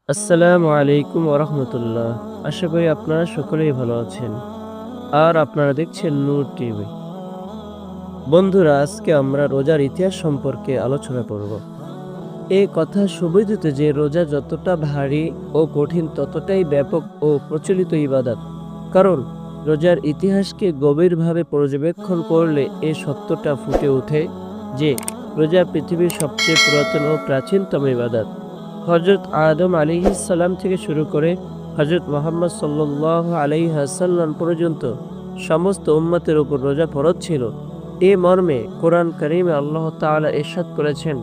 আসসালামু আলাইকুম ওরহমতুল্লাহ। আশা করি আপনারা সকলেই ভালো আছেন। আর আপনারা দেখছেন নূর টিভি। বন্ধুরা, আজকে আমরা রোজার ইতিহাস সম্পর্কে আলোচনা করব। এই কথা সুবিদিত যে রোজা যতটা ভারী ও কঠিন ততটাই ব্যাপক ও প্রচলিত ইবাদত। কারণ রোজার ইতিহাসকে গভীরভাবে পর্যবেক্ষণ করলে এই সত্যটা ফুটে ওঠে যে রোজা পৃথিবীর সবচেয়ে পুরাতন ও প্রাচীনতম ইবাদত। হজরত আদম আলাইহিসসালাম থেকে শুরু করে হজরত মুহাম্মদ সাল্লাল্লাহু আলাইহি ওয়াসাল্লাম পর্যন্ত সমস্ত উম্মতের উপর রোজা ফরজ ছিল। এ মর্মে কোরআন কারীমে আল্লাহ তাআলা ইরশাদ করেছেন,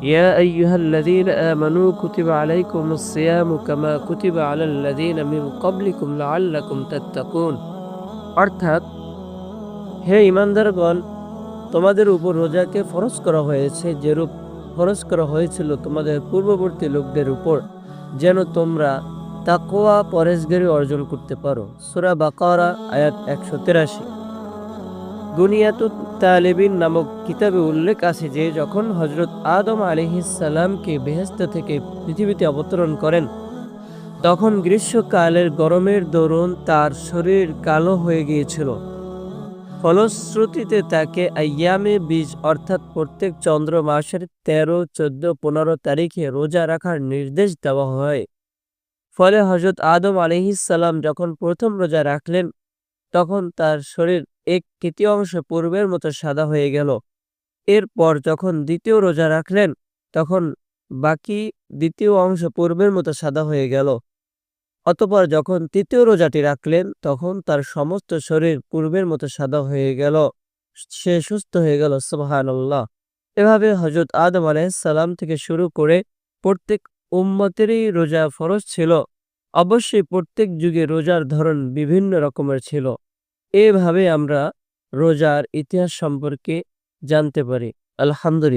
ইয়া আইয়ুহাল্লাযীনা আমানু কুতিবা আলাইকুমুস সিয়ামু কামা কুতিবা আলাল্লাযীনা মিন ক্বাবলিকুম লাআল্লাকুম তাত্তাকুন। অর্থাৎ, হে ঈমানদারগণ, তোমাদের উপর রোজাকে ফরজ করা হয়েছে যেরূপ ফরজ করা হয়েছিল তোমাদের পূর্ববর্তী লোকদের উপর, যেন তোমরা তাকওয়া পরহেজগারি অর্জন করতে পারো। সূরা বাকারা আয়াত 183। দুনিয়াতুত তালিবিন নামক কিতাবে উল্লেখ আছে যে যখন হজরত আদম আলাইহিসসালামকে বেহেশত থেকে পৃথিবীতে অবতরণ করেন, তখন গ্রীষ্মকালের গরমের দরুন তার শরীর কালো হয়ে গিয়েছিল। ফলশ্রুতিতে তাকে আইয়ামে বীজ অর্থাৎ প্রত্যেক চন্দ্র মাসের 13, 14, 15 তারিখে রোজা রাখার নির্দেশ দেওয়া হয়। ফলে হজরত আদম আলাইহিসসালাম যখন প্রথম রোজা রাখলেন, তখন তার শরীর 1/3 পূর্বের মতো সাদা হয়ে গেল। এরপর যখন দ্বিতীয় রোজা রাখলেন, তখন বাকি দ্বিতীয় অংশ পূর্বের মতো সাদা হয়ে গেল। অতঃপর যখন তৃতীয় রোজাটি রাখলেন, তখন তার সমস্ত শরীর পূর্বের মতো সাদা হয়ে গেল। সে সুস্থ হয়ে গেল। সুবহানাল্লাহ। এভাবে হযরত আদম আলাইহিসসালাম থেকে শুরু করে প্রত্যেক উম্মতেরই রোজা ফরজ ছিল। অবশ্যই প্রত্যেক যুগে রোজার ধরন বিভিন্ন রকমের ছিল। এভাবে আমরা রোজার ইতিহাস সম্পর্কে জানতে পারি। আলহামদুলিল্লাহ।